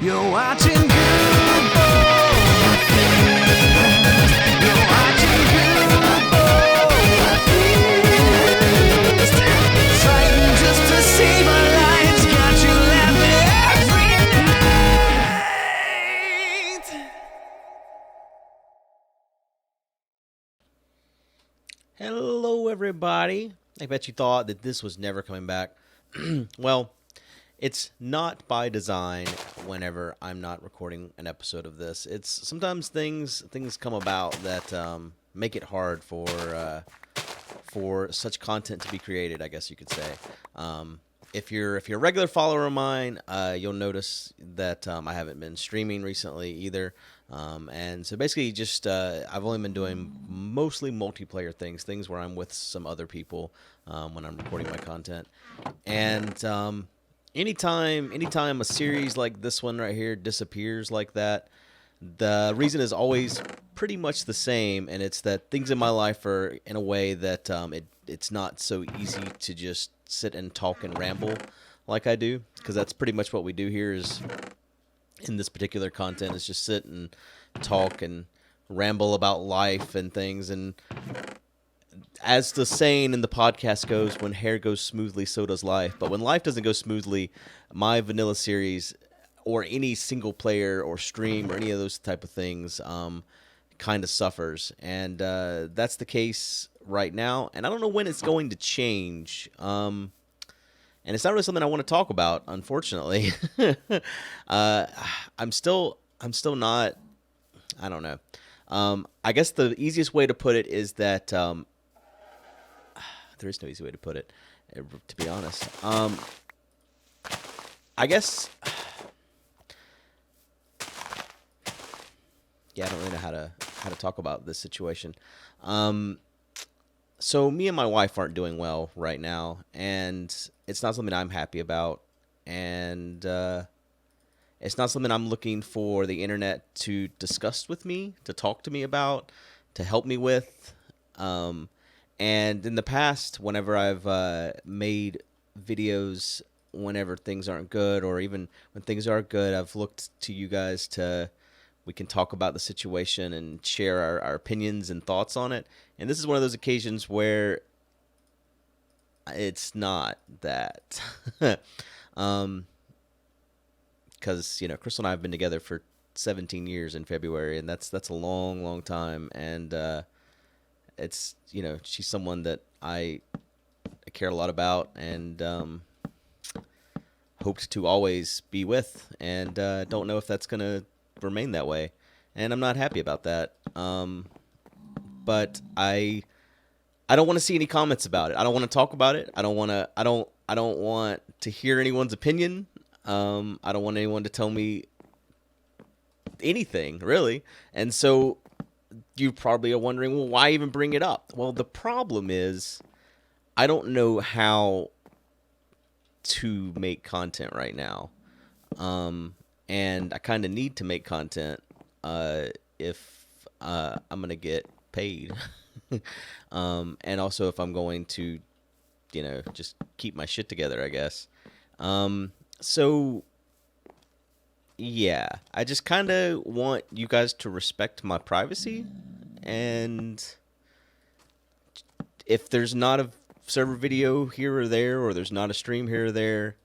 You're watching Guude. You're watching Guude. Fighting just to save our lives. Got you laughing every night. Hello, everybody. I bet you thought that this was never coming back. Well, it's not by design whenever I'm not recording an episode of this. It's sometimes things come about that make it hard for such content to be created, I guess you could say. If you're a regular follower of mine, you'll notice that I haven't been streaming recently either. And so basically just I've only been doing mostly multiplayer things where I'm with some other people when I'm recording my content. And anytime a series like this one right here disappears like that, the reason is always pretty much the same, and it's that things in my life are in a way that it's not so easy to just sit and talk and ramble like I do, because that's pretty much what we do here is in this particular content is just sit and talk and ramble about life and things. And as the saying in the podcast goes, when hair goes smoothly, so does life. But when life doesn't go smoothly, my vanilla series or any single player or stream or any of those type of things kind of suffers. And that's the case right now. And I don't know when it's going to change. And it's not really something I want to talk about, unfortunately. I'm still not, I don't know. I guess the easiest way to put it is that there is no easy way to put it, to be honest. I guess, yeah, I don't really know how to talk about this situation. So me and my wife aren't doing well right now, and it's not something I'm happy about, and it's not something I'm looking for the internet to discuss with me, to talk to me about, to help me with. And in the past, whenever I've made videos whenever things aren't good, or even when things are good, I've looked to you guys we can talk about the situation and share our opinions and thoughts on it. And this is one of those occasions where it's not that. Because, Crystal and I have been together for 17 years in February, and that's a long, long time. And it's, she's someone that I care a lot about and hoped to always be with, and don't know if that's going to remain that way. And I'm not happy about that. But I don't want to see any comments about it. I don't want to talk about it. I don't want to hear anyone's opinion. I don't want anyone to tell me anything, really. And so you probably are wondering, well, why even bring it up? Well, the problem is I don't know how to make content right now. And I kind of need to make content if I'm going to get paid. And also if I'm going to, just keep my shit together, I guess. So, yeah, I just kind of want you guys to respect my privacy. And if there's not a server video here or there, or there's not a stream here or there,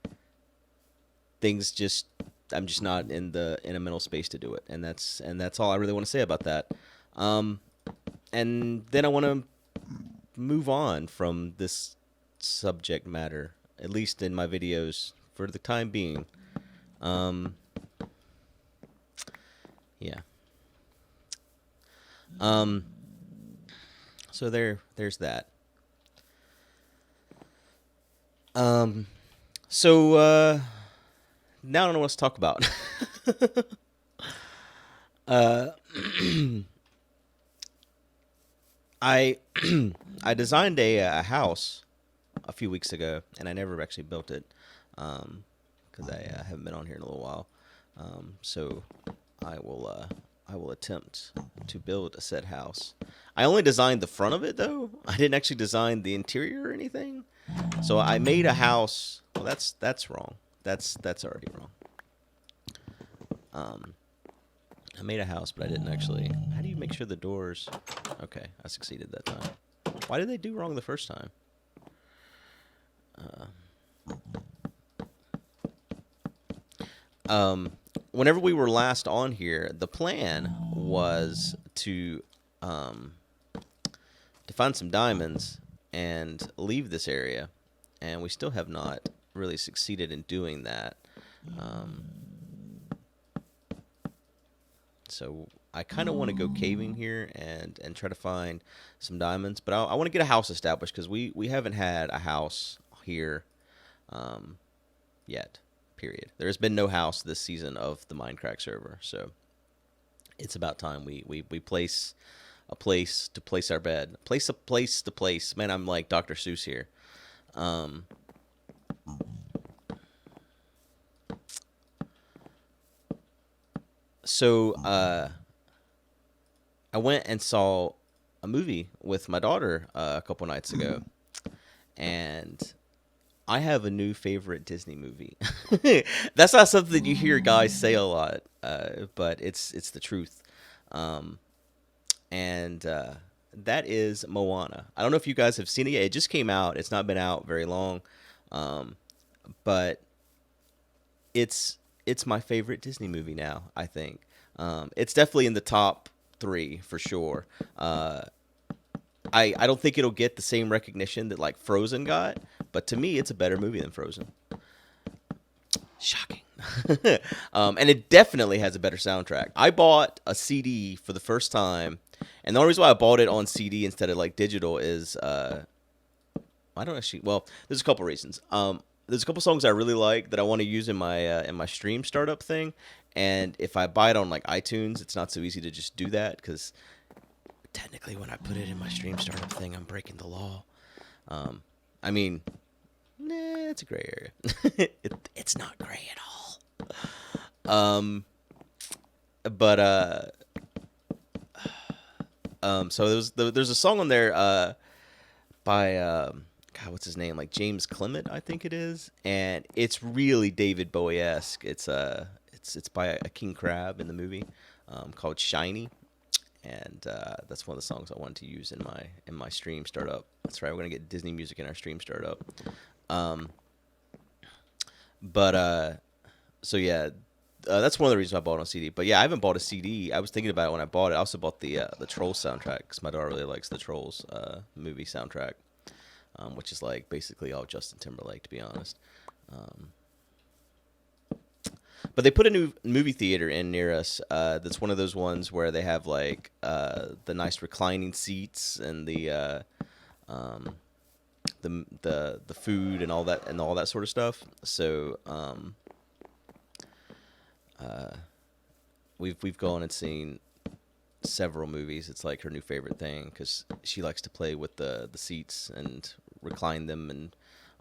I'm just not in a mental space to do it. And that's all I really want to say about that. And then I want to move on from this subject matter, at least in my videos for the time being. Yeah. So there's that. So now I don't know what to talk about. I designed a house a few weeks ago, and I never actually built it because I haven't been on here in a little while. So I will attempt to build a said house. I only designed the front of it, though. I didn't actually design the interior or anything. So I made a house. Well, that's wrong. That's already wrong. Um, I made a house, but I didn't actually. How do you make sure the doors? Okay, I succeeded that time. Why did they do wrong the first time? Um, Whenever we were last on here, the plan was um, to find some diamonds and leave this area, and we still have not really succeeded in doing that. Um, so I kind of want to go caving here and try to find some diamonds, but I want to get a house established because we haven't had a house here yet. Period. There has been no house this season of the MindCrack server, so it's about time we place a place to place our bed. Place a place to place. Man, I'm like Dr. Seuss here. So I went and saw a movie with my daughter a couple nights ago, and I have a new favorite Disney movie. That's not something you hear guys say a lot, but it's the truth. And that is Moana. I don't know if you guys have seen it yet. It just came out. It's not been out very long, but it's my favorite Disney movie now. I think it's definitely in the top 3 for sure. I don't think it'll get the same recognition that like Frozen got, but to me, it's a better movie than Frozen. Shocking. And it definitely has a better soundtrack. I bought a CD for the first time, and the only reason why I bought it on CD instead of like digital is I don't actually. Well, there's a couple reasons. There's a couple songs I really like that I want to use in my stream startup thing, and if I buy it on like iTunes, it's not so easy to just do that because technically when I put it in my stream startup thing, I'm breaking the law. I mean, nah, it's a gray area. It's not gray at all. But so there's a song on there by God, what's his name? Like James Clement, I think it is, and it's really David Bowie-esque. It's by a king crab in the movie called Shiny. And that's one of the songs I wanted to use in my stream startup. That's right, we're gonna get Disney music in our stream startup. So yeah, that's one of the reasons I bought it on CD. But yeah, I haven't bought a CD. I was thinking about it when I bought it. I also bought the Trolls soundtrack because my daughter really likes the Trolls movie soundtrack, which is like basically all Justin Timberlake, to be honest. But they put a new movie theater in near us. That's one of those ones where they have like the nice reclining seats and the food and all that sort of stuff. So we've gone and seen several movies. It's like her new favorite thing because she likes to play with the seats and recline them and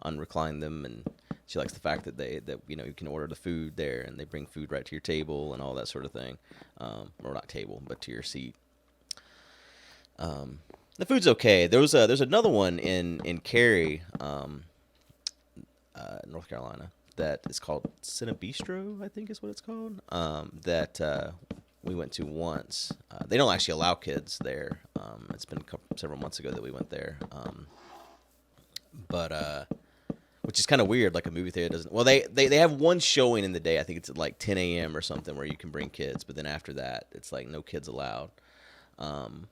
unrecline them, and she likes the fact that you can order the food there and they bring food right to your table and all that sort of thing, or not table but to your seat. The food's okay. There's another one in Cary, North Carolina, that is called Cinebistro, I think is what it's called. That we went to once. They don't actually allow kids there. It's been several months ago that we went there. But which is kind of weird. Like a movie theater doesn't. Well, they have one showing in the day. I think it's at like 10 a.m. or something where you can bring kids. But then after that, it's like no kids allowed. And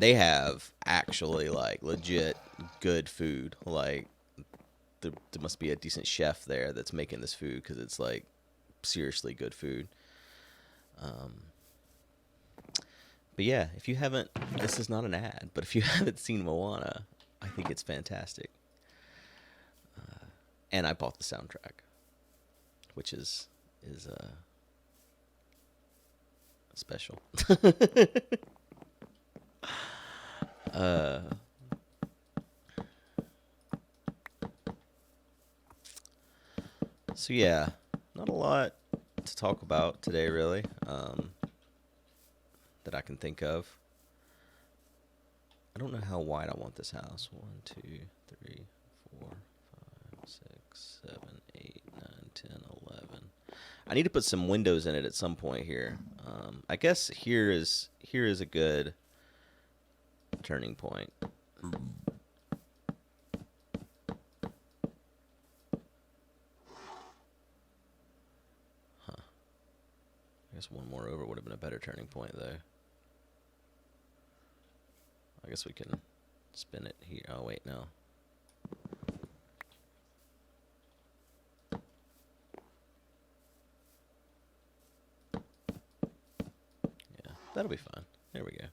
they have actually like legit good food. Like there must be a decent chef there that's making this food because it's like seriously good food. But yeah, if you haven't, this is not an ad, but if you haven't seen Moana, I think it's fantastic. And I bought the soundtrack, which is special. So yeah, not a lot to talk about today, really, that I can think of. I don't know how wide I want this house. 1, 2, 3, 4, 5, 6, 7, 8, 9, I need to put some windows in it at some point here. I guess here is a good turning point. Huh. I guess one more over would have been a better turning point, though. I guess we can spin it here. Oh, wait, no. Yeah, that'll be fine. There we go.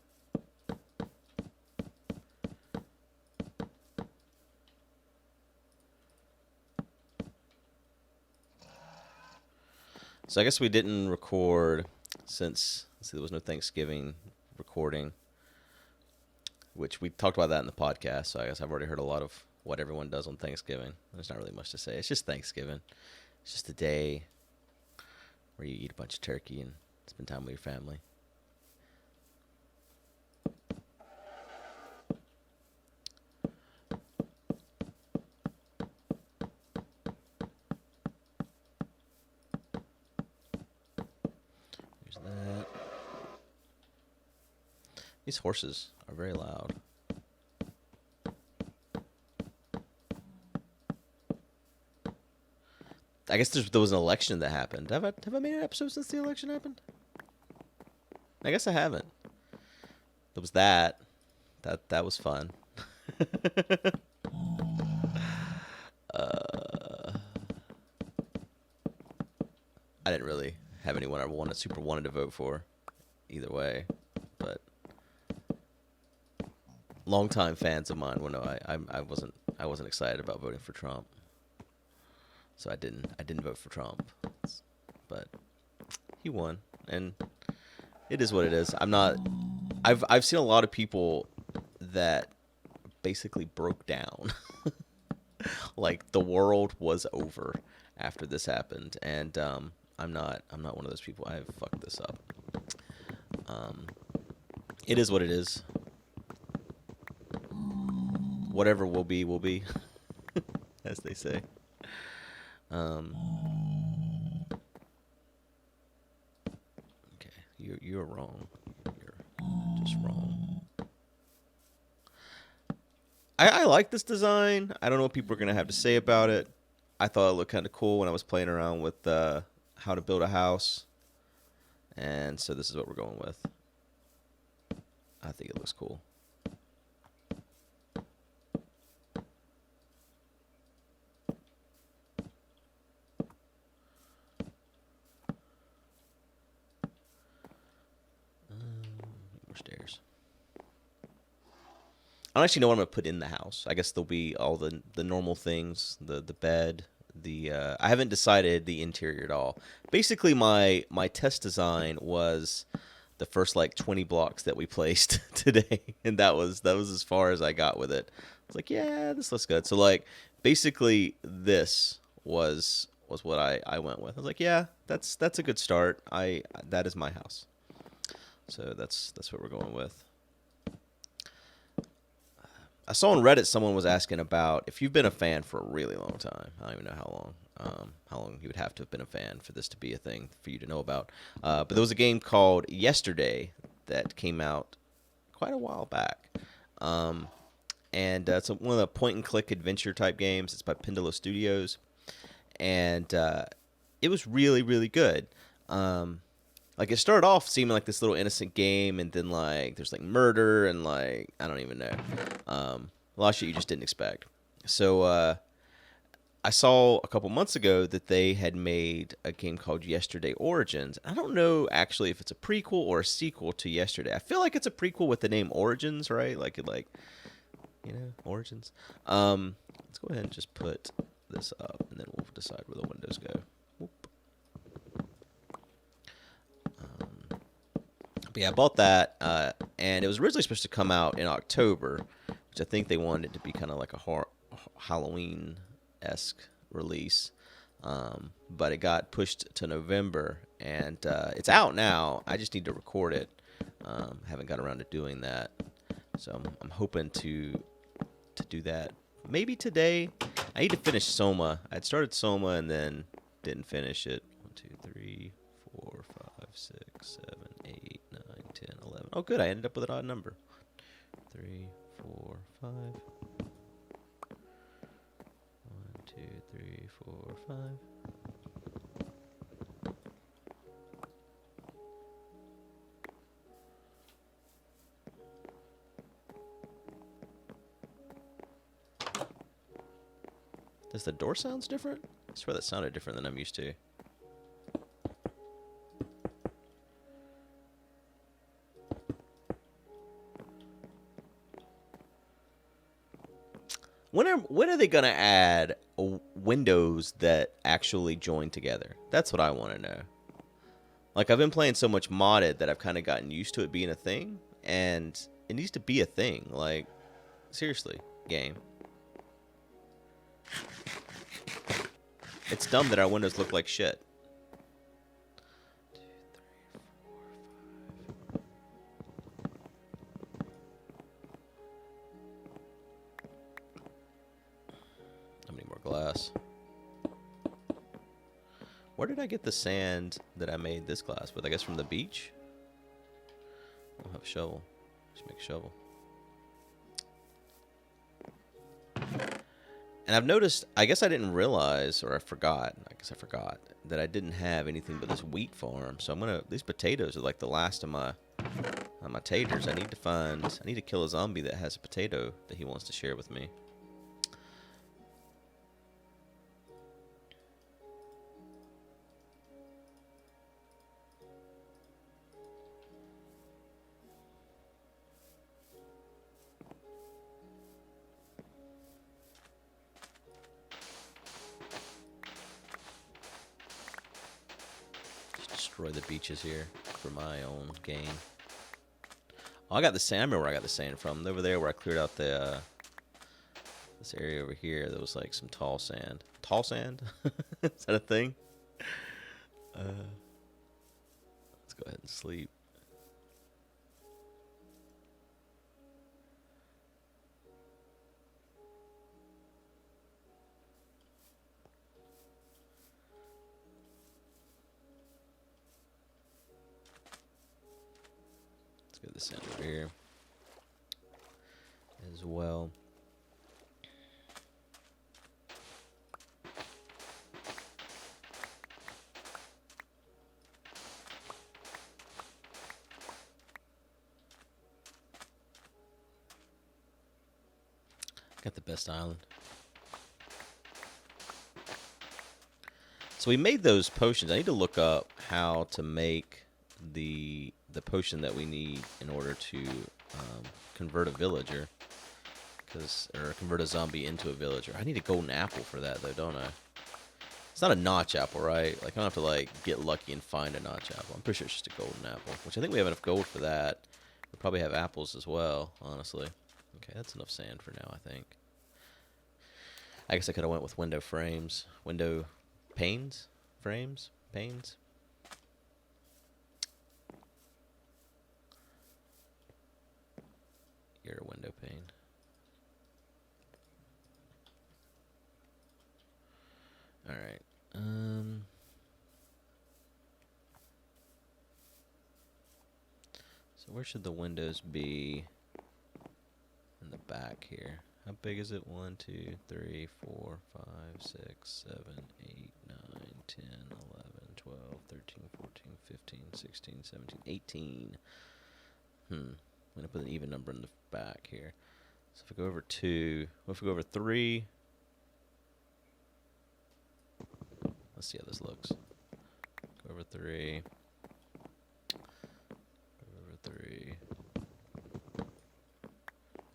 So I guess we didn't record since there was no Thanksgiving recording, which we talked about that in the podcast. So I guess I've already heard a lot of what everyone does on Thanksgiving. There's not really much to say. It's just Thanksgiving. It's just a day where you eat a bunch of turkey and spend time with your family. That. These horses are very loud. I guess there was an election that happened. Have I made an episode since the election happened? I guess I haven't. There was that. That was fun. I didn't really have anyone I super wanted to vote for, either way, but longtime fans of mine will know I wasn't excited about voting for Trump, so I didn't vote for Trump, but he won, and it is what it is. I've seen a lot of people that basically broke down, like the world was over after this happened, and I'm not one of those people. I have fucked this up. It is what it is. Whatever will be, as they say. Okay, you're wrong. You're just wrong. I like this design. I don't know what people are gonna have to say about it. I thought it looked kind of cool when I was playing around with how to build a house, and so this is what we're going with. I think it looks cool. More stairs. I don't actually know what I'm gonna put in the house. I guess there'll be all the normal things, the bed. I haven't decided the interior at all. Basically, my test design was the first like 20 blocks that we placed today, and that was as far as I got with it. I was like, yeah, this looks good. So like, basically, this was what I went with. I was like, yeah, that's a good start. That is my house. So that's what we're going with. I saw on Reddit someone was asking about if you've been a fan for a really long time. I don't even know how long you would have to have been a fan for this to be a thing for you to know about. But there was a game called Yesterday that came out quite a while back. And it's one of the point-and-click adventure type games. It's by Pendulum Studios. And it was really, really good. Like, it started off seeming like this little innocent game, and then, like, there's, like, murder, and, like, I don't even know. A lot of shit you just didn't expect. So, I saw a couple months ago that they had made a game called Yesterday Origins. I don't know, actually, if it's a prequel or a sequel to Yesterday. I feel like it's a prequel with the name Origins, right? Origins. Let's go ahead and just put this up, and then we'll decide where the windows go. Whoop. But yeah, I bought that, and it was originally supposed to come out in October, which I think they wanted it to be kind of like a Halloween-esque release, but it got pushed to November, and it's out now. I just need to record it. Haven't got around to doing that, so I'm hoping to do that maybe today. I need to finish Soma. I'd started Soma and then didn't finish it. 1, 2, 3, 4, 5, 6, 7, 8, 9, 10, 11. Oh, good. I ended up with an odd number. 3, 4, 5. 1, 2, 3, 4, 5. Does the door sounds different? I swear that sounded different than I'm used to. When are they gonna add windows that actually join together? That's what I want to know. Like, I've been playing so much modded that I've kind of gotten used to it being a thing, and it needs to be a thing. Like, seriously, game. It's dumb that our windows look like shit. 2, 3, 4, 5. How many more glass? Where did I get the sand that I made this glass with? I guess from the beach? I don't have a shovel. Just make a shovel. And I've noticed, I guess I didn't realize, or I forgot, that I didn't have anything but this wheat farm. So these potatoes are like the last of my taters. I need to kill a zombie that has a potato that he wants to share with me. Destroy the beaches here for my own gain. Oh, I got the sand. I remember where I got the sand from. Over there where I cleared out the this area over here. There was like some tall sand. Tall sand? Is that a thing? Let's go ahead and sleep. Get this sand over here as well. Got the best island. So we made those potions. I need to look up how to make the potion that we need in order to convert a villager, or convert a zombie into a villager. I need a golden apple for that though, don't I? It's not a notch apple, right? Like, I don't have to like get lucky and find a notch apple. I'm pretty sure it's just a golden apple, which I think we have enough gold for that. We probably have apples as well, honestly. Okay, that's enough sand for now, I think. I guess I could have went with window frames, window panes, frames, panes. You're a window pane. All right. So where should the windows be in the back here? How big is it? 1, 2, 3, 4, 5, 6, 7, 8, 9, 10, 11, 12, 13, 14, 15, 16, 17, 18. I'm going to put an even number in the back here. So if we go over 2, what if we go over 3? Let's see how this looks. Go over 3. Go over 3.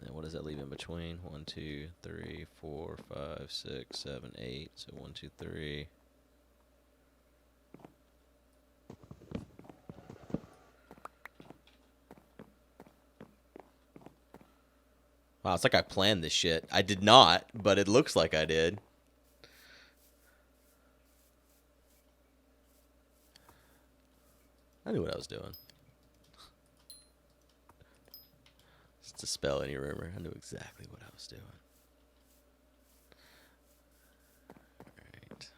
And what does that leave in between? 1, 2, 3, 4, 5, 6, 7, 8. So 1, 2, 3. Wow, it's like I planned this shit. I did not, but it looks like I did. I knew what I was doing. Just to spell any rumor, I knew exactly what I was doing. Alright.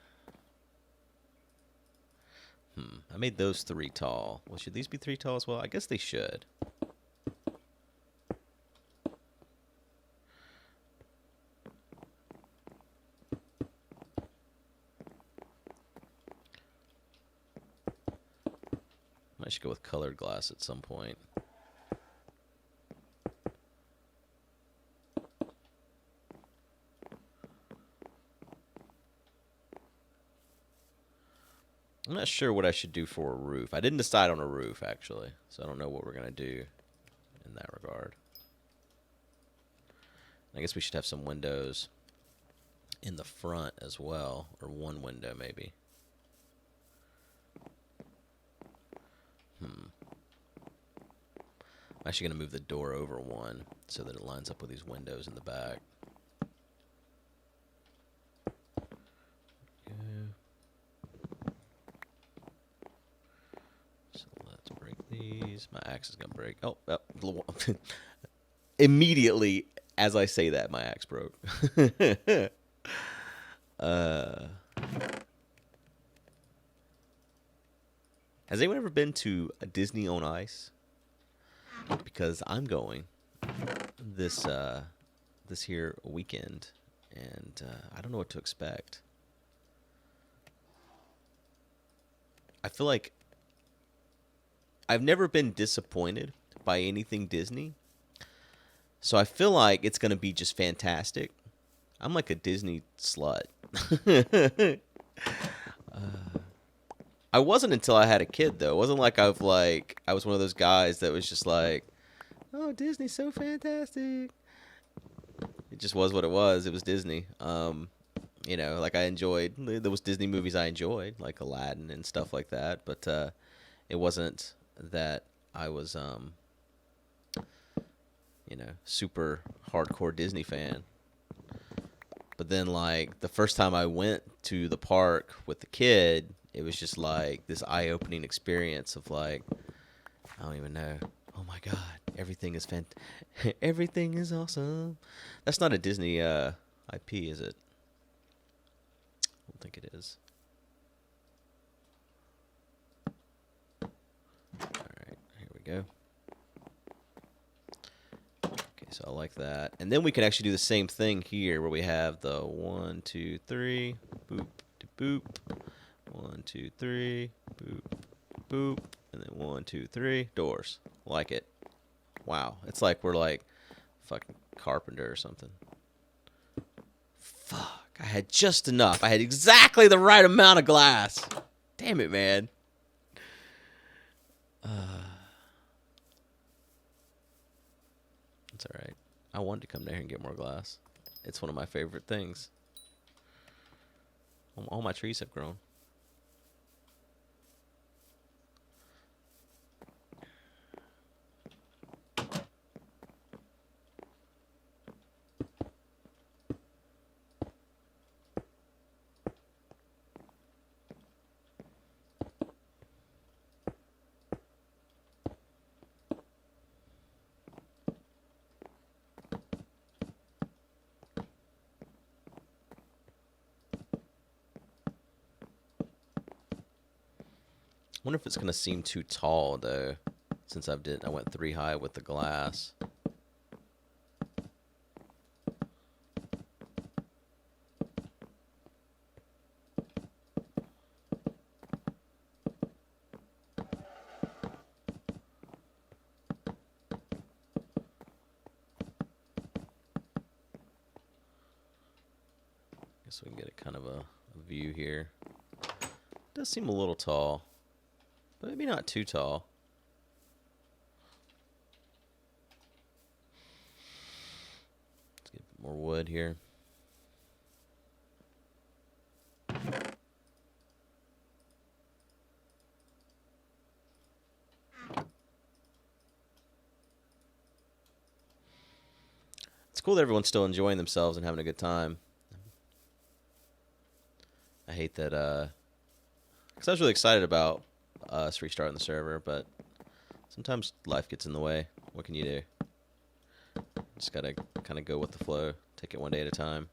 I made those 3 tall. Well, should these be 3 tall as well? I guess they should. I should go with colored glass at some point. I'm not sure what I should do for a roof. I didn't decide on a roof, actually, so I don't know what we're going to do in that regard. I guess we should have some windows in the front as well, or one window maybe. I'm actually going to move the door over one so that it lines up with these windows in the back. My axe is gonna break. Oh. Immediately as I say that, my axe broke. Has anyone ever been to a Disney on Ice? Because I'm going this here weekend, and I don't know what to expect. I feel like I've never been disappointed by anything Disney, so I feel like it's going to be just fantastic. I'm like a Disney slut. I wasn't until I had a kid, though. It wasn't like I was one of those guys that was just like, oh, Disney's so fantastic. It just was what it was. It was Disney. You know, like there was Disney movies I enjoyed, like Aladdin and stuff like that, but it wasn't that I was, you know, super hardcore Disney fan. But then, like, the first time I went to the park with the kid, it was just like this eye-opening experience of like, I don't even know. Oh my God, everything is everything is awesome. That's not a Disney IP, is it? I don't think it is. Alright, here we go. Okay, so I like that. And then we can actually do the same thing here where we have the 1, 2, 3, boop, boop. 1, 2, 3, boop, boop. And then 1, 2, 3, doors. Like it. Wow. It's like we're like fucking carpenter or something. Fuck. I had just enough. I had exactly the right amount of glass. Damn it, man. It's alright. I wanted to come down here and get more glass. It's one of my favorite things. All my trees have grown. I wonder if it's gonna seem too tall though, since I went 3 high with the glass. Guess we can get a kind of a view here. Does seem a little tall. But maybe not too tall. Let's get more wood here. It's cool that everyone's still enjoying themselves and having a good time. I hate that, because I was really excited about us restarting the server, but sometimes life gets in the way. What can you do? Just gotta kind of go with the flow. Take it one day at a time.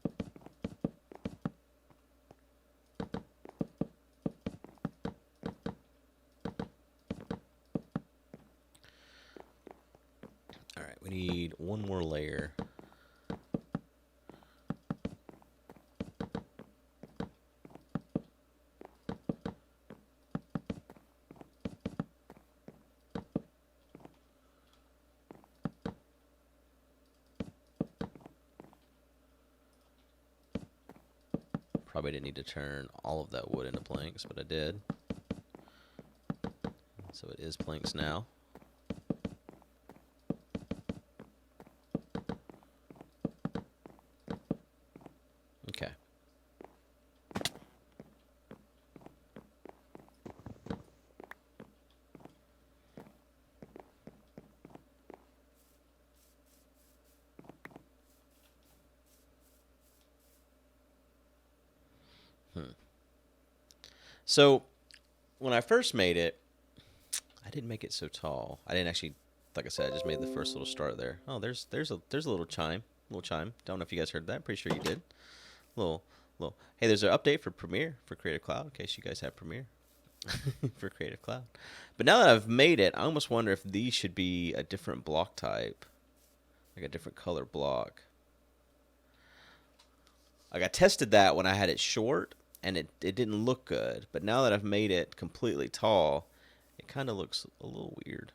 need one more layer. Probably didn't need to turn all of that wood into planks, but I did. So it is planks now. Okay. So when I first made it, I didn't make it so tall. I didn't actually, like I said, I just made the first little start there. Oh, there's a little chime, Don't know if you guys heard that. Pretty sure you did. Little. Hey, there's an update for Premiere for Creative Cloud in case you guys have Premiere for Creative Cloud. But now that I've made it, I almost wonder if these should be a different block type, like a different color block. Like I tested that when I had it short, and it didn't look good. But now that I've made it completely tall, it kind of looks a little weird.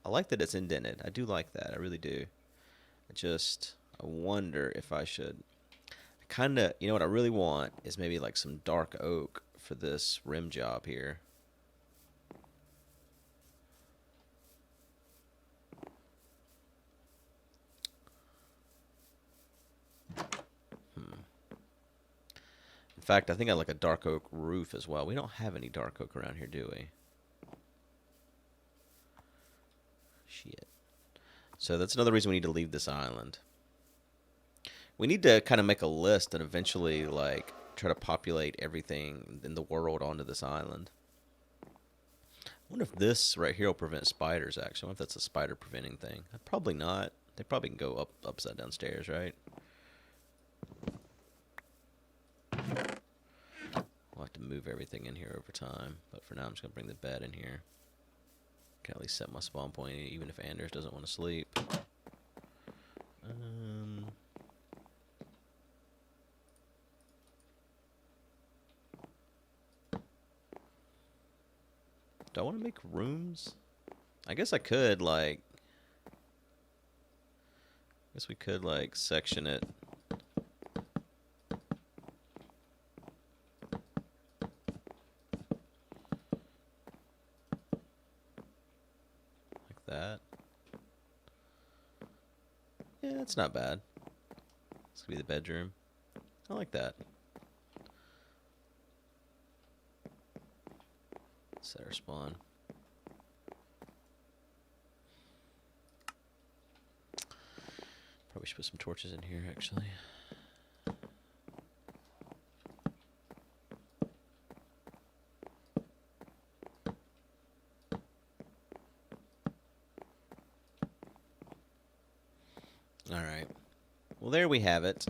I like that it's indented. I do like that. I really do. I wonder if I should kind of, you know what I really want is maybe like some dark oak for this rim job here. In fact, I think I like a dark oak roof as well. We don't have any dark oak around here, do we? Shit. So that's another reason we need to leave this island. We need to kind of make a list and eventually, like, try to populate everything in the world onto this island. I wonder if this right here will prevent spiders, actually. I wonder if that's a spider preventing thing. Probably not. They probably can go upside down stairs, right? We'll have to move everything in here over time. But for now, I'm just going to bring the bed in here. Can at least set my spawn point, even if Anders doesn't want to sleep. Do I want to make rooms? I guess I could, like... I guess we could, like, section it. Like that. Yeah, that's not bad. This could be the bedroom. I like that. Set our spawn. Probably should put some torches in here, actually. All right. Well, there we have it.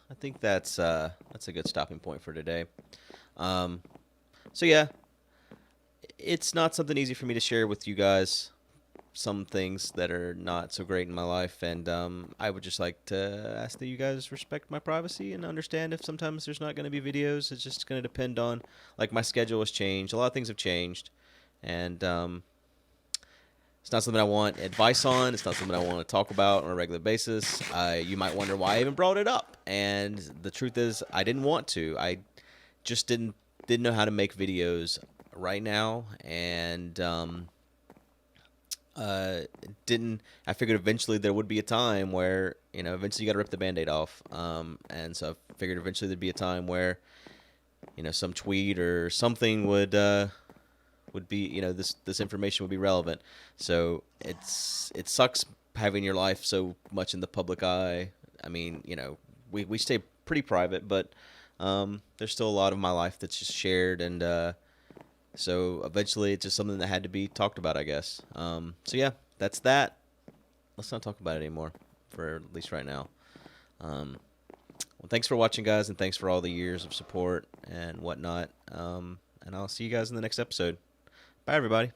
I think that's a good stopping point for today. So yeah, it's not something easy for me to share with you guys. Some things that are not so great in my life, and I would just like to ask that you guys respect my privacy and understand if sometimes there's not going to be videos. It's just going to depend on, like, my schedule has changed. A lot of things have changed, and it's not something I want advice on. It's not something I want to talk about on a regular basis. You might wonder why I even brought it up, and the truth is I didn't want to. I just didn't know how to make videos right now, and I figured eventually there would be a time where, you know, eventually you got to rip the Band-Aid off. And so I figured eventually there'd be a time where, you know, some tweet or something would be, you know, this information would be relevant. So it sucks having your life so much in the public eye. I mean, you know, we stay pretty private, but there's still a lot of my life that's just shared, and so eventually it's just something that had to be talked about, I guess. So yeah, that's that. Let's not talk about it anymore, for at least right now. Well, thanks for watching, guys, and thanks for all the years of support and whatnot. And I'll see you guys in the next episode. Bye, everybody.